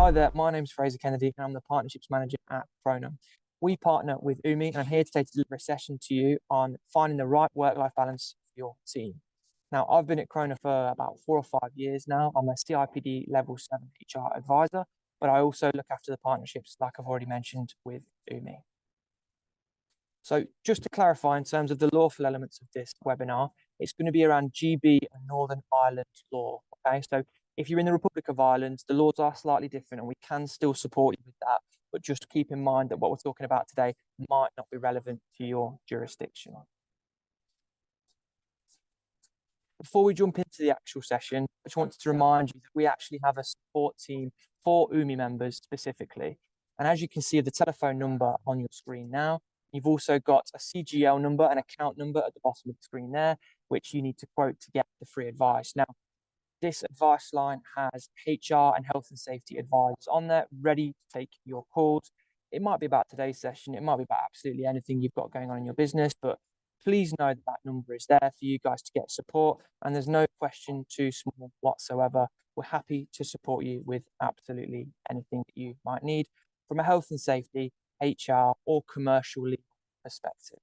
Hi there, my name's Fraser Kennedy and I'm the Partnerships Manager at Croner. We partner with UMi and I'm here today to deliver a session to you on finding the right work-life balance for your team. Now, I've been at Croner for about 4 or 5 years now. I'm a CIPD Level 7 HR advisor, but I also look after the partnerships, like I've already mentioned, with UMi. So just to clarify, in terms of the lawful elements of this webinar, it's going to be around GB and Northern Ireland law. Okay, so if you're in the Republic of Ireland, the laws are slightly different and we can still support you with that. But just keep in mind that what we're talking about today might not be relevant to your jurisdiction. Before we jump into the actual session, I just wanted to remind you that we actually have a support team for UMi members specifically. And as you can see the telephone number on your screen now, you've also got a CGL number and account number at the bottom of the screen there, which you need to quote to get the free advice. Now, this advice line has HR and health and safety advisors on there, ready to take your calls. It might be about today's session. It might be about absolutely anything you've got going on in your business, but please know that that number is there for you guys to get support. And there's no question too small whatsoever. We're happy to support you with absolutely anything that you might need from a health and safety, HR, or commercial legal perspective.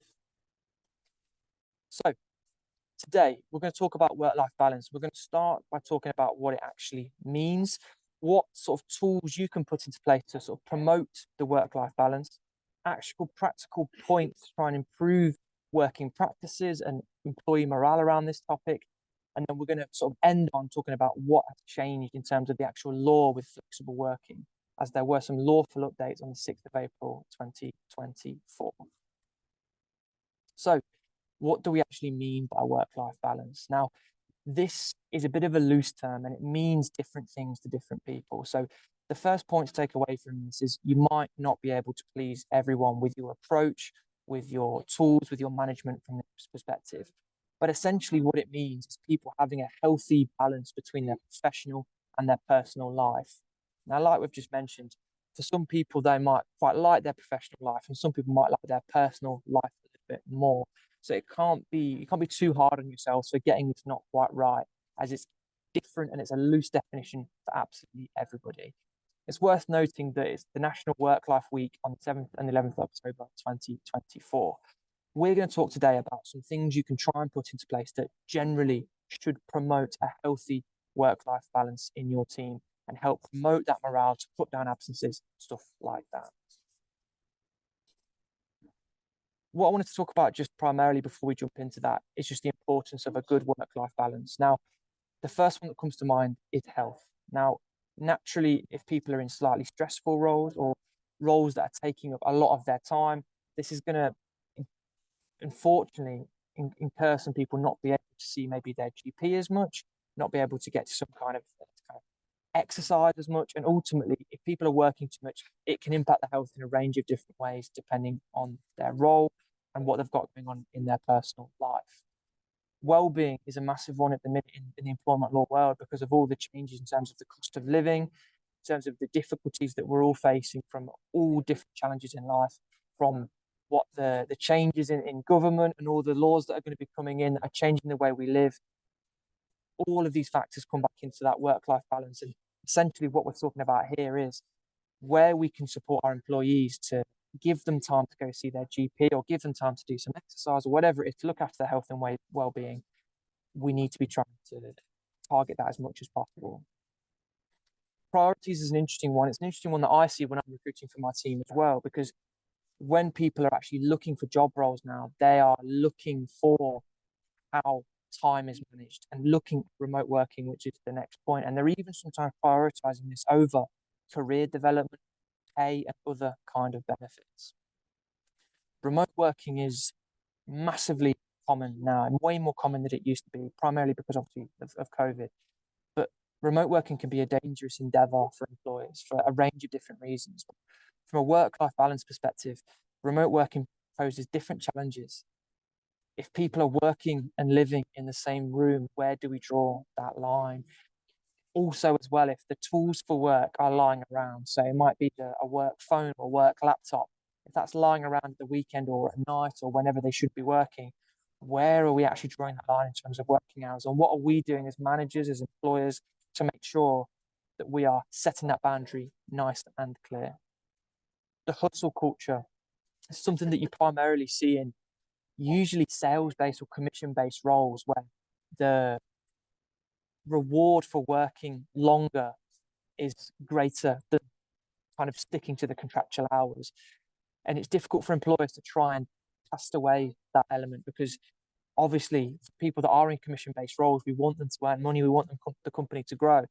So today, we're going to talk about work-life balance. We're going to start by talking about what it actually means, what sort of tools you can put into place to sort of promote the work-life balance, actual practical points to try and improve working practices and employee morale around this topic. And then we're going to sort of end on talking about what has changed in terms of the actual law with flexible working, as there were some lawful updates on the 6th of April, 2024. So, what do we actually mean by work-life balance? Now, this is a bit of a loose term and it means different things to different people. So the first point to take away from this is you might not be able to please everyone with your approach, with your tools, with your management from this perspective. But essentially what it means is people having a healthy balance between their professional and their personal life. Now, like we've just mentioned, for some people, they might quite like their professional life and some people might like their personal life a little bit more. So you can't be too hard on yourself. So getting this not quite right, as it's different and it's a loose definition for absolutely everybody. It's worth noting that it's the National Work-Life Week on the 7th and 11th of October 2024. We're going to talk today about some things you can try and put into place that generally should promote a healthy work-life balance in your team and help promote that morale to put down absences, stuff like that. What I wanted to talk about just primarily before we jump into that is just the importance of a good work-life balance. Now, the first one that comes to mind is health. Now, naturally, if people are in slightly stressful roles or roles that are taking up a lot of their time, this is going to, unfortunately, incur some people not be able to see maybe their GP as much, not be able to get to some kind of exercise as much. And ultimately, if people are working too much, it can impact their health in a range of different ways, depending on their role and what they've got going on in their personal life. Well-being is a massive one at the minute in the employment law world because of all the changes in terms of the cost of living, in terms of the difficulties that we're all facing from all different challenges in life, from what the changes in government and all the laws that are going to be coming in that are changing the way we live. All of these factors come back into that work-life balance. And essentially what we're talking about here is where we can support our employees to give them time to go see their GP or give them time to do some exercise or whatever it is to look after their health and well-being. We need to be trying to target that as much as possible. Priorities is an interesting one. It's an interesting one that I see when I'm recruiting for my team as well, because when people are actually looking for job roles now, they are looking for how time is managed and looking at remote working, which is the next point. And they're even sometimes prioritizing this over career development, pay, and other kind of benefits. Remote working is massively common now and way more common than it used to be, primarily because obviously of COVID. But remote working can be a dangerous endeavor for employers for a range of different reasons. From a work-life balance perspective, remote working poses different challenges. If people are working and living in the same room, where do we draw that line? Also, as well, if the tools for work are lying around, so it might be a work phone or work laptop, if that's lying around at the weekend or at night or whenever they should be working, where are we actually drawing that line in terms of working hours? And what are we doing as managers, as employers, to make sure that we are setting that boundary nice and clear. The hustle culture is something that you primarily see in usually sales-based or commission-based roles, where the reward for working longer is greater than kind of sticking to the contractual hours. And it's difficult for employers to try and cast away that element, because obviously for people that are in commission-based roles, we want them to earn money, we want the company to grow.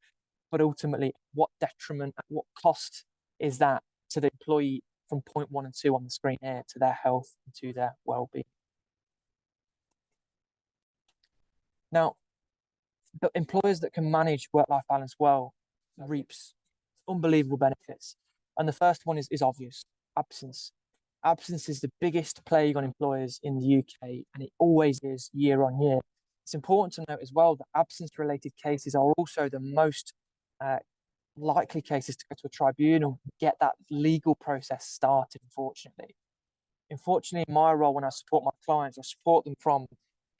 But ultimately, what detriment, at what cost is that to the employee from point 1 and 2 on the screen here, to their health and to their well-being? Now, the employers that can manage work-life balance well reaps unbelievable benefits. And the first one is obvious: absence. Absence is the biggest plague on employers in the UK, and it always is year on year. It's important to note as well that absence-related cases are also the most likely cases to go to a tribunal, get that legal process started, unfortunately. Unfortunately, in my role, when I support my clients, I support them from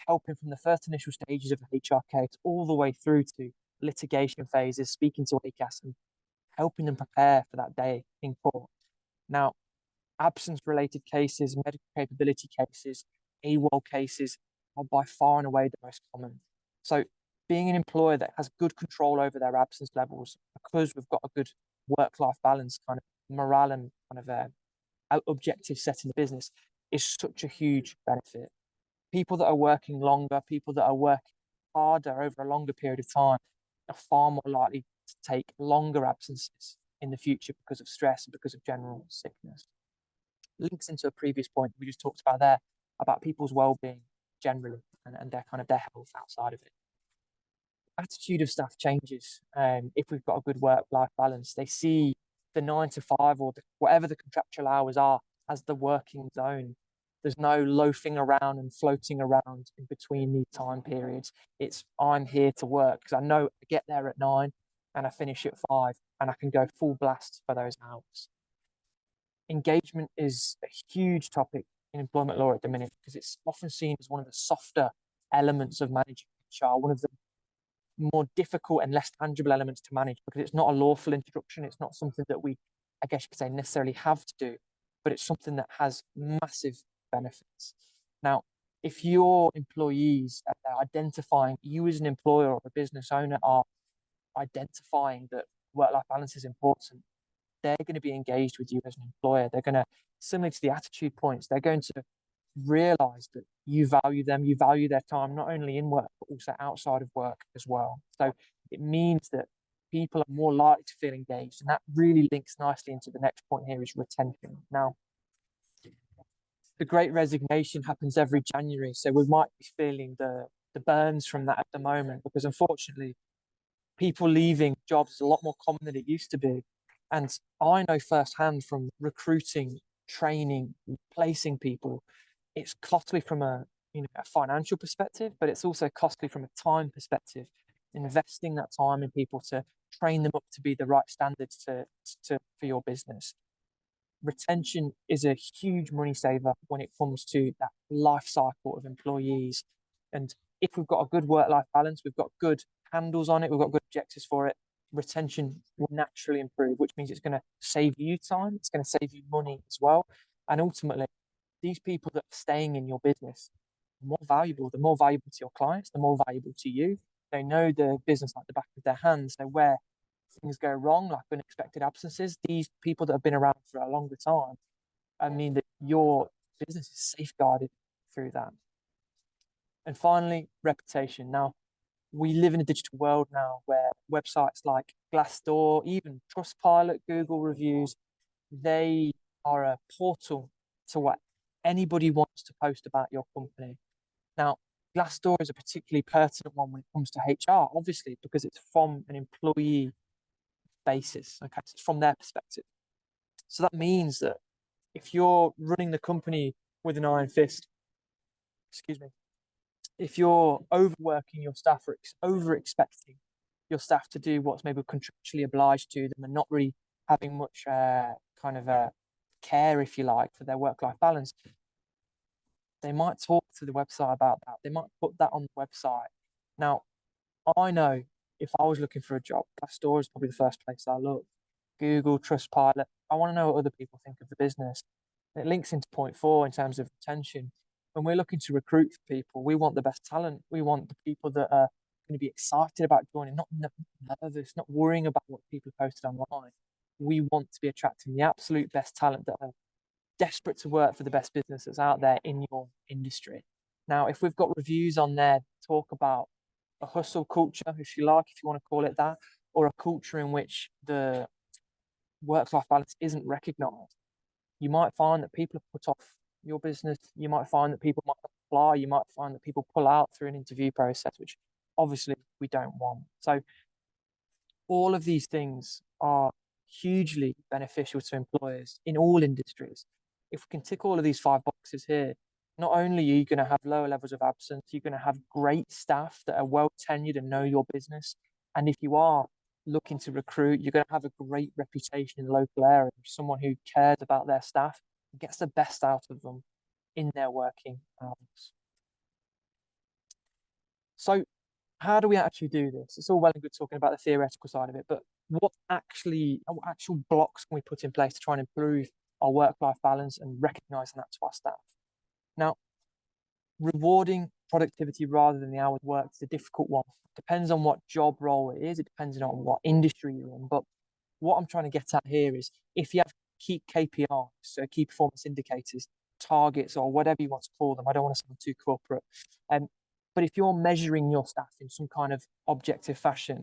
helping from the first initial stages of a HR case all the way through to litigation phases, speaking to ACAS and helping them prepare for that day in court. Now, absence-related cases, medical capability cases, AWOL cases are by far and away the most common. So being an employer that has good control over their absence levels, because we've got a good work-life balance kind of morale and kind of objective set in the business, is such a huge benefit. People that are working longer, people that are working harder over a longer period of time are far more likely to take longer absences in the future because of stress and because of general sickness. Links into a previous point we just talked about there, about people's well-being generally and their kind of their health outside of it. Attitude of staff changes if we've got a good work-life balance. They see the 9 to 5 or whatever the contractual hours are as the working zone. There's no loafing around and floating around in between these time periods. It's I'm here to work because I know I get there at 9 and I finish at 5 and I can go full blast for those hours. Engagement is a huge topic in employment law at the minute because it's often seen as one of the softer elements of managing HR, one of the more difficult and less tangible elements to manage, because it's not a lawful instruction. It's not something that we, I guess you could say, necessarily have to do, but it's something that has massive benefits. Now, if your employees are identifying, you as an employer or a business owner are identifying that work-life balance is important, they're going to be engaged with you as an employer. They're going to, similar to the attitude points, they're going to realize that you value them, you value their time, not only in work, but also outside of work as well. So it means that people are more likely to feel engaged. And that really links nicely into the next point here, is retention. Now, the Great Resignation happens every January. So we might be feeling the burns from that at the moment, because unfortunately, people leaving jobs is a lot more common than it used to be. And I know firsthand from recruiting, training, placing people, it's costly from a financial perspective, but it's also costly from a time perspective. Investing that time in people to train them up to be the right standards for your business. Retention is a huge money saver when it comes to that life cycle of employees. And if we've got a good work-life balance, we've got good handles on it, we've got good objectives for it, retention will naturally improve, which means it's going to save you time, it's going to save you money as well. And ultimately, these people that are staying in your business are more valuable. They're more valuable to your clients, they're more valuable to you. They know the business like the back of their hands. So where things go wrong, like unexpected absences, these people that have been around for a longer time, I mean that your business is safeguarded through that. And finally, reputation. Now, we live in a digital world now where websites like Glassdoor, even Trustpilot, Google reviews, they are a portal to what anybody wants to post about your company. Now, Glassdoor is a particularly pertinent one when it comes to HR, obviously, because it's from an employee basis. Okay, so it's from their perspective. So that means that if you're running the company with an iron fist, if you're overworking your staff or over expecting your staff to do what's maybe contractually obliged to them and not really having much kind of care, if you like, for their work-life balance, they might talk to the website about that. They might put that on the website. Now, I know if I was looking for a job, Glassdoor is probably the first place I look. Google, Trustpilot. I want to know what other people think of the business. And it links into point four in terms of retention. When we're looking to recruit for people, we want the best talent. We want the people that are going to be excited about joining, not nervous, not worrying about what people posted online. We want to be attracting the absolute best talent that are desperate to work for the best businesses out there in your industry. Now, if we've got reviews on there talk about a hustle culture, if you like, if you want to call it that, or a culture in which the work-life balance isn't recognized, you might find that people are put off your business. You might find that people might apply. You might find that people pull out through an interview process, which obviously we don't want. So all of these things are hugely beneficial to employers in all industries. If we can tick all of these 5 boxes here, not only are you going to have lower levels of absence, you're going to have great staff that are well tenured and know your business. And if you are looking to recruit, you're going to have a great reputation in the local area, someone who cares about their staff and gets the best out of them in their working hours. So how do we actually do this? It's all well and good talking about the theoretical side of it, but what actual blocks can we put in place to try and improve our work-life balance and recognizing that to our staff? Now, rewarding productivity rather than the hours worked is a difficult one. It depends on what job role it is. It depends on what industry you're in. But what I'm trying to get at here is if you have key KPIs, so key performance indicators, targets, or whatever you want to call them, I don't want to sound too corporate. But if you're measuring your staff in some kind of objective fashion,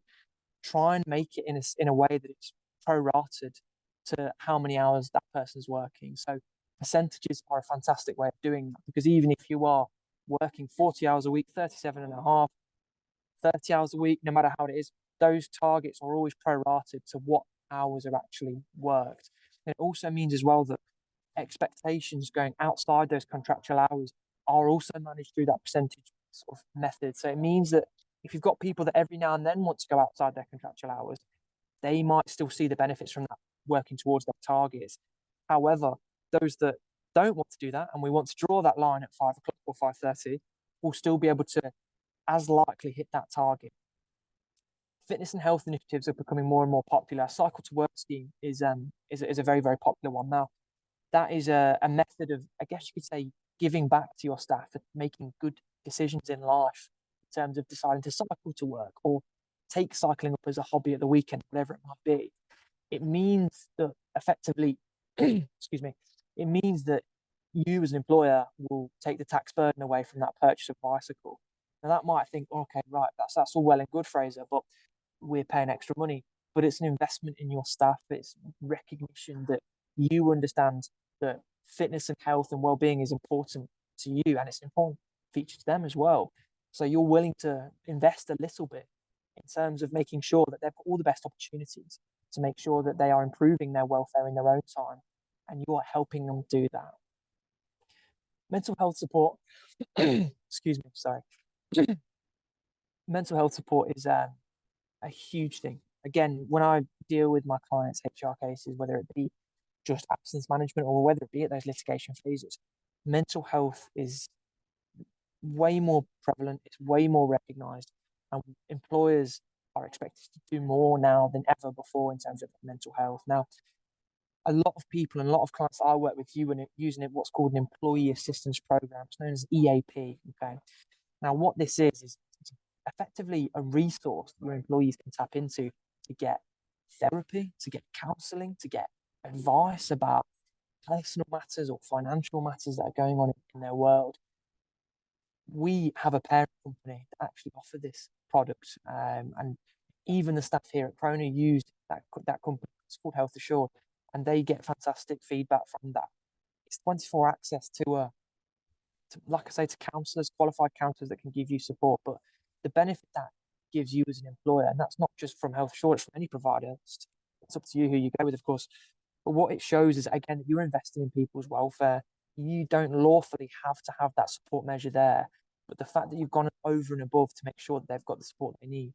try and make it in a way that it's prorated to how many hours that person's working. So percentages are a fantastic way of doing that, because even if you are working 40 hours a week, 37 and a half, 30 hours a week, no matter how it is, those targets are always prorated to what hours are actually worked. And it also means as well that expectations going outside those contractual hours are also managed through that percentage sort of method. So it means that if you've got people that every now and then want to go outside their contractual hours, they might still see the benefits from that working towards their targets. However, those that don't want to do that, and we want to draw that line at 5 o'clock or 5:30, will still be able to as likely hit that target. Fitness and health initiatives are becoming more and more popular. Cycle to Work scheme is a very, very popular one now. That is a method of, I guess you could say, giving back to your staff and making good decisions in life in terms of deciding to cycle to work or take cycling up as a hobby at the weekend, whatever it might be. It means that effectively, excuse me, it means that you as an employer will take the tax burden away from that purchase of a bicycle. Now that might think, okay, right, that's all well and good, Fraser, but we're paying extra money. But it's an investment in your staff. It's recognition that you understand that fitness and health and well-being is important to you, and it's an important feature to them as well. So you're willing to invest a little bit in terms of making sure that they've got all the best opportunities to make sure that they are improving their welfare in their own time, and you are helping them do that. Mental health support, excuse me, sorry. Mental health support is a huge thing. Again, when I deal with my clients' HR cases, whether it be just absence management or whether it be at those litigation phases, mental health is way more prevalent, it's way more recognized, and employers are expected to do more now than ever before in terms of mental health. Now, a lot of people and a lot of clients I work with using what's called an employee assistance program. It's known as EAP. Okay. Now, what this is effectively a resource that your employees can tap into to get therapy, to get counselling, to get advice about personal matters or financial matters that are going on in their world. We have a parent company that actually offer this product, and even the staff here at Croner use that company. It's called Health Assured, and they get fantastic feedback from that. It's 24 access to like I say, to counsellors, qualified counsellors that can give you support. But the benefit that gives you as an employer, and that's not just from Health Assured, it's from any provider. It's up to you who you go with, of course. But what it shows is, again, you're investing in people's welfare. You don't lawfully have to have that support measure there. But the fact that you've gone over and above to make sure that they've got the support they need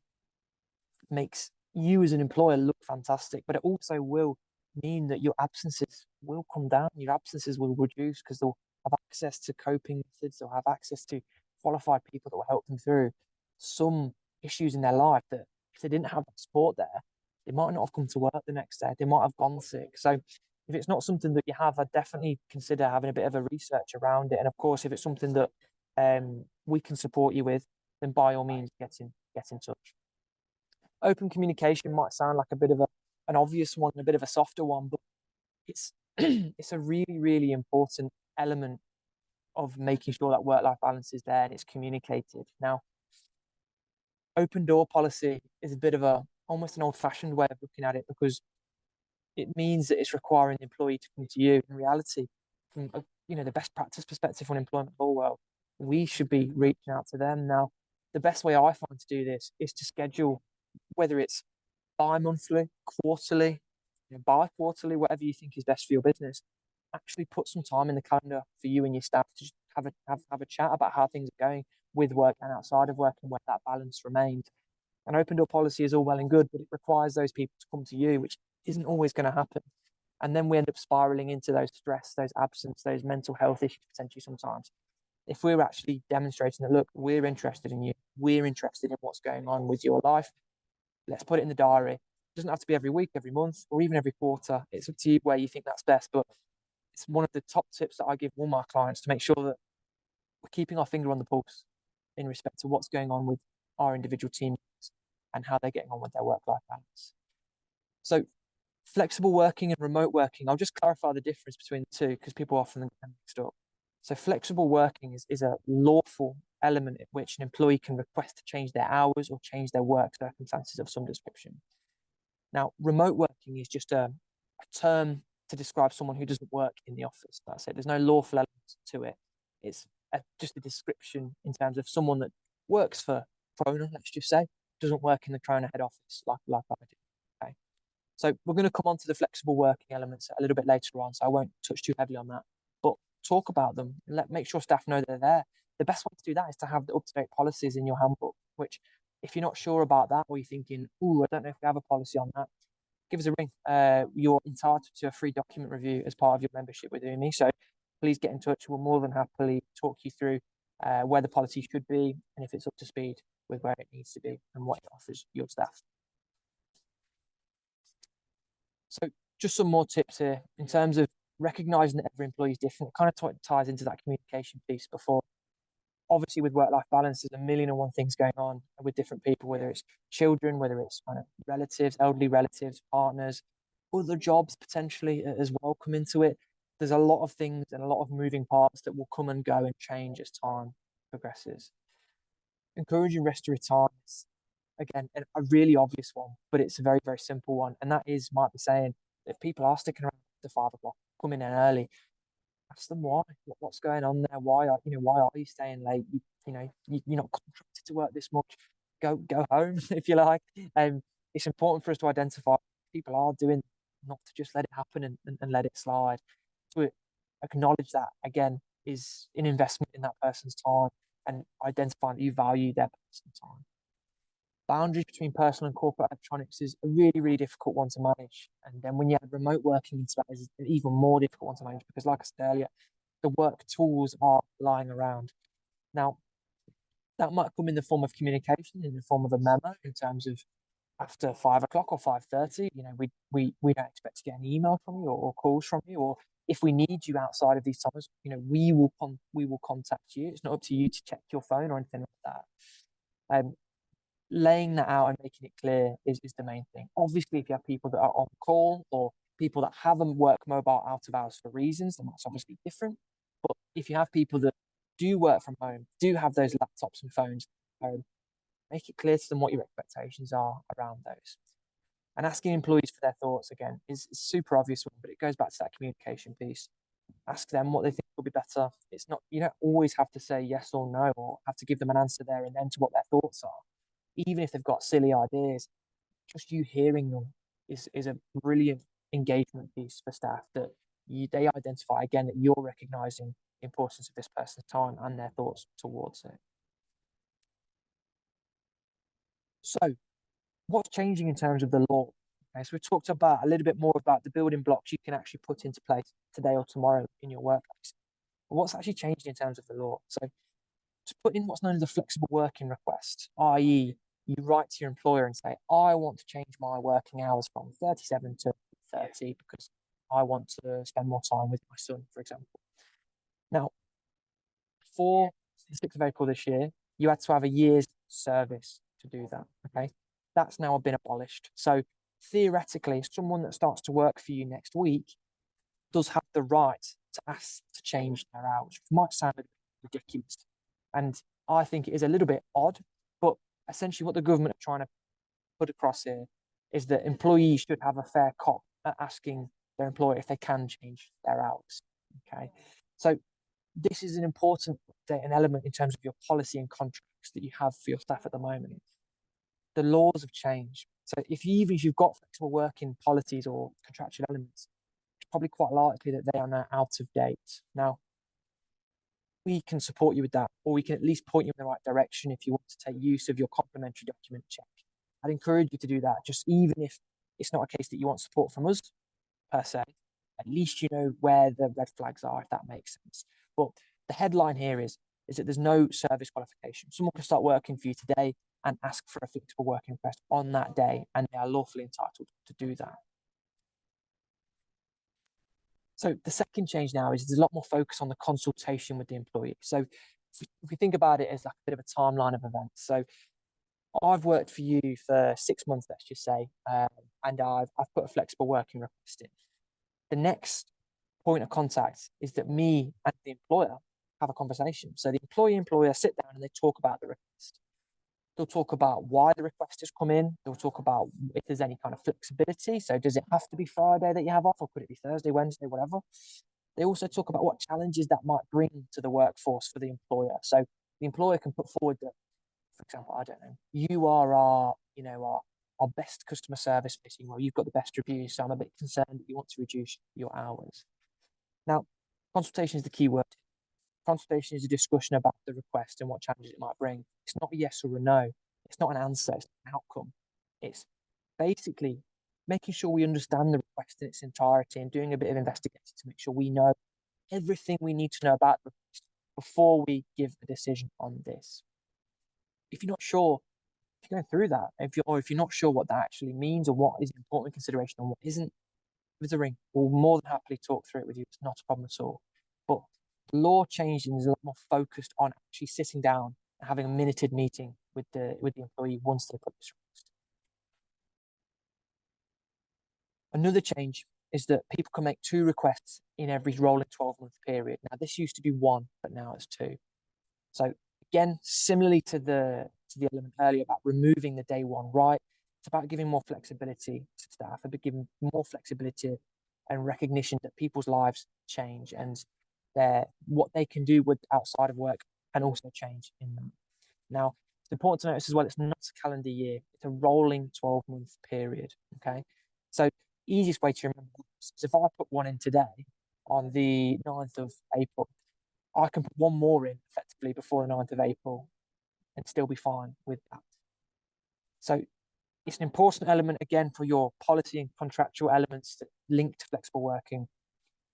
makes you as an employer look fantastic. But it also will mean that your absences will come down. Your absences will reduce because they'll have access to coping methods. They'll have access to qualified people that will help them through some issues in their life that if they didn't have that support there, they might not have come to work the next day. They might have gone sick. So if it's not something that you have, I'd definitely consider having a bit of a research around it. And of course, if it's something that we can support you with, then by all means, get in touch. Open communication might sound like a bit of an obvious one, a bit of a softer one, but it's it's a really, really important element of making sure that work-life balance is there and it's communicated. Now, open door policy is a bit of almost an old-fashioned way of looking at it, because it means that it's requiring the employee to come to you. In reality, from the best practice perspective on employment law world, we should be reaching out to them. Now, the best way I find to do this is to schedule, whether it's bi-monthly, quarterly, bi-quarterly, whatever you think is best for your business. Actually put some time in the calendar for you and your staff to just have a chat about how things are going with work and outside of work, and where that balance remains. An open door policy is all well and good, but it requires those people to come to you, which isn't always going to happen. And then we end up spiraling into those stress, those absence, those mental health issues potentially sometimes. If we're actually demonstrating that, look, we're interested in you, we're interested in what's going on with your life, let's put it in the diary. It doesn't have to be every week, every month, or even every quarter. It's up to you where you think that's best. But it's one of the top tips that I give all my clients to make sure that we're keeping our finger on the pulse in respect to what's going on with our individual teams and how they're getting on with their work-life balance. So flexible working and remote working, I'll just clarify the difference between the two, because people often get mixed up. So flexible working is a lawful element in which an employee can request to change their hours or change their work circumstances of some description. Now, remote working is just a term to describe someone who doesn't work in the office. That's it. There's no lawful element to it. It's just a description in terms of someone that works for Croner, let's just say, doesn't work in the Croner head office like I do. Okay. So we're going to come on to the flexible working elements a little bit later on, so I won't touch too heavily on that. But talk about them and make sure staff know they're there. The best way to do that is to have the up-to-date policies in your handbook, which, if you're not sure about that, or you're thinking, oh, I don't know if we have a policy on that, give us a ring. You're entitled to a free document review as part of your membership with UMi. So please get in touch. We'll more than happily talk you through where the policy should be and if it's up to speed with where it needs to be and what it offers your staff. So just some more tips here in terms of recognizing that every employee is different. It kind of ties into that communication piece before. Obviously, with work-life balance, there's a million and one things going on with different people, whether it's children, whether it's kind of relatives, elderly relatives, partners, other jobs potentially as well come into it. There's a lot of things and a lot of moving parts that will come and go and change as time progresses. Encouraging rest to retire is, again, a really obvious one, but it's a very, very simple one. And that might be saying, if people are sticking around to 5 o'clock, coming in early, ask them why. What's going on there? Why are you staying late? You're not contracted to work this much. Go home if you like. It's important for us to identify what people are doing, not to just let it happen and let it slide. To acknowledge that, again, is an investment in that person's time, and identifying that you value their personal time. Boundaries between personal and corporate electronics is a really, really difficult one to manage. And then when you add remote working into that, is an even more difficult one to manage, because, like I said earlier, the work tools are lying around. Now, that might come in the form of communication, in the form of a memo, in terms of after 5 o'clock or 5:30, we don't expect to get an email from you or calls from you, or if we need you outside of these times, we will contact you. It's not up to you to check your phone or anything like that. Laying that out and making it clear is the main thing. Obviously, if you have people that are on call or people that haven't worked mobile out of hours for reasons, then that's obviously different. But if you have people that do work from home, do have those laptops and phones at home, make it clear to them what your expectations are around those. And asking employees for their thoughts, again, is a super obvious one, but it goes back to that communication piece. Ask them what they think will be better. It's not, you don't always have to say yes or no, or have to give them an answer there and then to what their thoughts are. Even if they've got silly ideas, just you hearing them is a brilliant engagement piece for staff, that they identify, again, that you're recognizing the importance of this person's time and their thoughts towards it. So what's changing in terms of the law? Okay, so we talked about a little bit more about the building blocks you can actually put into place today or tomorrow in your workplace. But what's actually changed in terms of the law? So to put in what's known as a flexible working request, i.e., you write to your employer and say, I want to change my working hours from 37 to 30 because I want to spend more time with my son, for example. Now, for the 6th of April this year, you had to have a year's service to do that. Okay. That's now been abolished. So theoretically, someone that starts to work for you next week does have the right to ask to change their hours. It might sound a bit ridiculous. And I think it is a little bit odd, but essentially what the government are trying to put across here is that employees should have a fair cop at asking their employer if they can change their hours. Okay. So this is an important update and element in terms of your policy and contracts that you have for your staff at the moment. The laws have changed. So even if you've got flexible working policies or contractual elements, it's probably quite likely that they are now out of date. Now, we can support you with that, or we can at least point you in the right direction if you want to take use of your complementary document check. I'd encourage you to do that, just even if it's not a case that you want support from us per se. At least you know where the red flags are, if that makes sense. But the headline here is that there's no service qualification. Someone can start working for you today and ask for a flexible working request on that day, and they are lawfully entitled to do that. So the second change now is there's a lot more focus on the consultation with the employee. So if we think about it as like a bit of a timeline of events. So I've worked for you for 6 months, let's just say, and I've put a flexible working request in. The next point of contact is that me and the employer have a conversation. So the employer sit down and they talk about the request. They'll talk about why the request has come in. They'll talk about if there's any kind of flexibility. So does it have to be Friday that you have off, or could it be Thursday, Wednesday, whatever? They also talk about what challenges that might bring to the workforce for the employer. So the employer can put forward that, for example, I don't know, you are our best customer service facing role. You've got the best reviews, so I'm a bit concerned that you want to reduce your hours. Now, consultation is the key word. Consultation is a discussion about the request and what challenges it might bring. It's not a yes or a no. It's not an answer. It's an outcome. It's basically making sure we understand the request in its entirety and doing a bit of investigating to make sure we know everything we need to know about the request before we give a decision on this. If you're not sure, if you're going through that, if you're not sure what that actually means or what is an important consideration and what isn't, give us a ring. We'll more than happily talk through it with you. It's not a problem at all. But the law changing is a lot more focused on actually sitting down and having a minuted meeting with the employee once they put this request. Another change is that people can make 2 requests in every rolling 12-month period. Now, this used to be 1, but now it's 2. So again, similarly to the element earlier about removing the day 1 right, it's about giving more flexibility to staff, about giving more flexibility and recognition that people's lives change and what they can do with outside of work can also change in them. Now, it's important to notice as well, it's not a calendar year, it's a rolling 12-month period. Okay. So easiest way to remember this is if I put one in today on the 9th of April, I can put one more in effectively before the 9th of April and still be fine with that. So it's an important element, again, for your policy and contractual elements that link to flexible working.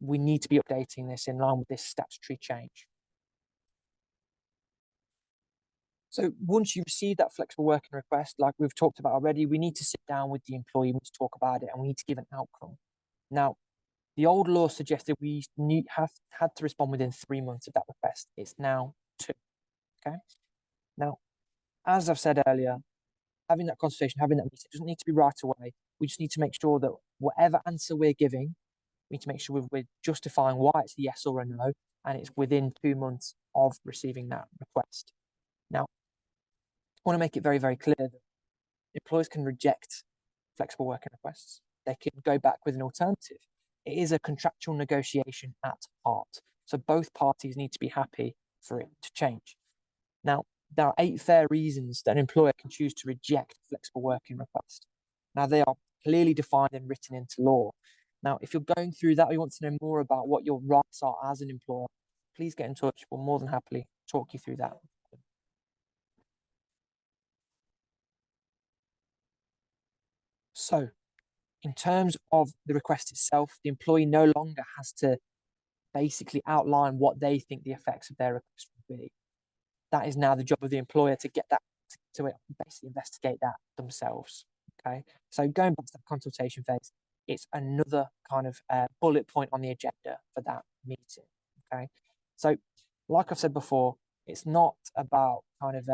We need to be updating this in line with this statutory change. So once you receive that flexible working request, like we've talked about already, we need to sit down with the employee, we need to talk about it, and we need to give an outcome. Now, the old law suggested we had to respond within 3 months of that request. It's now 2. Okay. Now, as I've said earlier, having that consultation, having that meeting, doesn't need to be right away. We just need to make sure that whatever answer we're giving, we need to make sure we're justifying why it's a yes or a no, and it's within 2 months of receiving that request. Now, I want to make it very, very clear that employers can reject flexible working requests. They can go back with an alternative. It is a contractual negotiation at heart. So both parties need to be happy for it to change. Now, there are 8 fair reasons that an employer can choose to reject a flexible working request. Now, they are clearly defined and written into law. Now, if you're going through that or you want to know more about what your rights are as an employer, please get in touch. We'll more than happily talk you through that. So, in terms of the request itself, the employee no longer has to basically outline what they think the effects of their request will be. That is now the job of the employer to get that to basically investigate that themselves. Okay, so going back to that consultation phase, it's another kind of bullet point on the agenda for that meeting. Okay, so like I've said before, it's not about kind of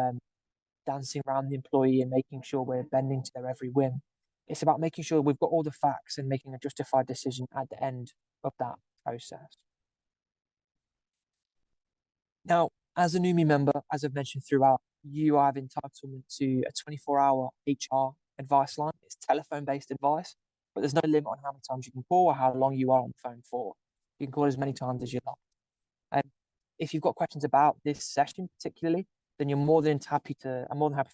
dancing around the employee and making sure we're bending to their every whim. It's about making sure we've got all the facts and making a justified decision at the end of that process. Now, as a UMi member, as I've mentioned throughout, you have entitlement to a 24-hour HR advice line. It's telephone-based advice, but there's no limit on how many times you can call or how long you are on the phone for. You can call as many times as you like. And if you've got questions about this session particularly, then I'm more than happy for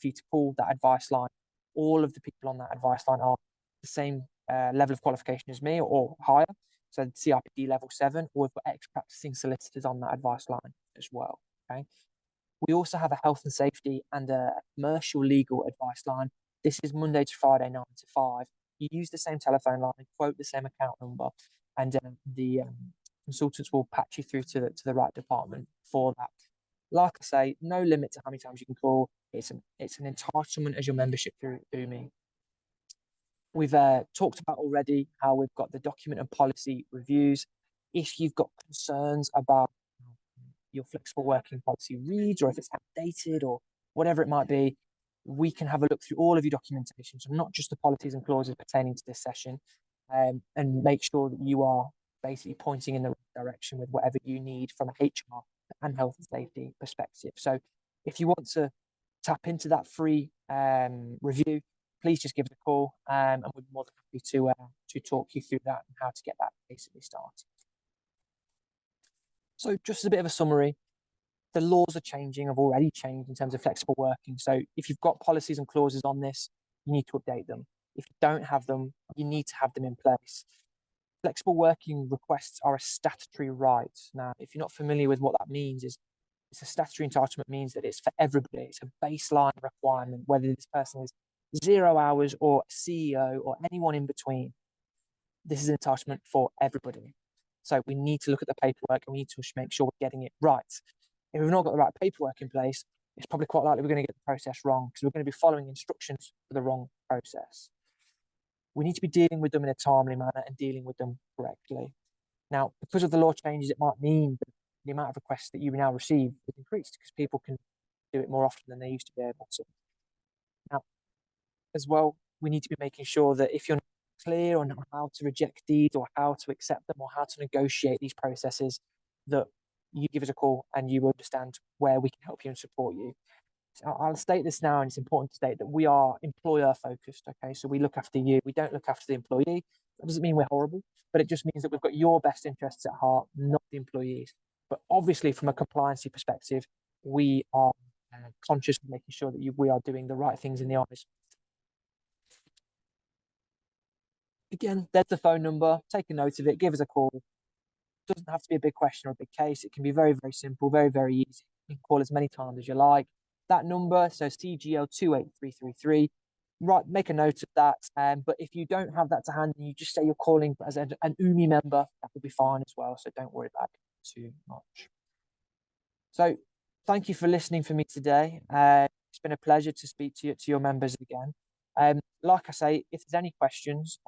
you to call that advice line. All of the people on that advice line are the same level of qualification as me or higher. So CIPD level 7, or we've got ex-practicing solicitors on that advice line as well. Okay. We also have a health and safety and a commercial legal advice line. This is Monday to Friday, 9 to 5. You use the same telephone line, quote the same account number, and the consultants will patch you through to the right department for that. Like I say, no limit to how many times you can call. It's an entitlement as your membership through UMi. We've talked about already how we've got the document and policy reviews. If you've got concerns about your flexible working policy reads, or if it's outdated or whatever it might be, we can have a look through all of your documentation, so not just the policies and clauses pertaining to this session, and make sure that you are basically pointing in the right direction with whatever you need from a HR and health and safety perspective. So if you want to tap into that free review, please just give us a call, and we're more than happy to talk you through that and how to get that basically started. So just as a bit of a summary, the laws are changing, have already changed in terms of flexible working. So if you've got policies and clauses on this, you need to update them. If you don't have them, you need to have them in place. Flexible working requests are a statutory right. Now, if you're not familiar with what that means, it's a statutory entitlement means that it's for everybody. It's a baseline requirement, whether this person is 0 hours or a CEO or anyone in between. This is an entitlement for everybody. So we need to look at the paperwork and we need to make sure we're getting it right. If we've not got the right paperwork in place, it's probably quite likely we're going to get the process wrong because we're going to be following instructions for the wrong process. We need to be dealing with them in a timely manner and dealing with them correctly. Now, because of the law changes, it might mean that the amount of requests that you now receive is increased because people can do it more often than they used to be able to. Now, as well, we need to be making sure that if you're not clear on how to reject these or how to accept them or how to negotiate these processes, that you give us a call and you understand where we can help you and support you. So I'll state this now, and it's important to state that we are employer focused. Okay, so we look after you. We don't look after the employee. That doesn't mean we're horrible, but it just means that we've got your best interests at heart, not the employees. But obviously, from a compliancy perspective, we are conscious of making sure that we are doing the right things in the eyes. Again, there's the phone number. Take a note of it. Give us a call. It doesn't have to be a big question or a big case. It can be very, very simple, very, very easy. You can call as many times as you like. That number, so CGL 28333. Right, make a note of that. But if you don't have that to hand and you just say you're calling as an UMi member, that will be fine as well. So don't worry about it too much. So thank you for listening for me today. It's been a pleasure to speak to your members again. Like I say, if there's any questions,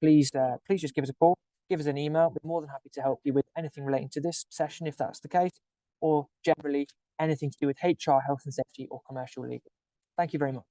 please just give us a call, give us an email. We're more than happy to help you with anything relating to this session, if that's the case, or generally anything to do with HR, health and safety, or commercial legal. Thank you very much.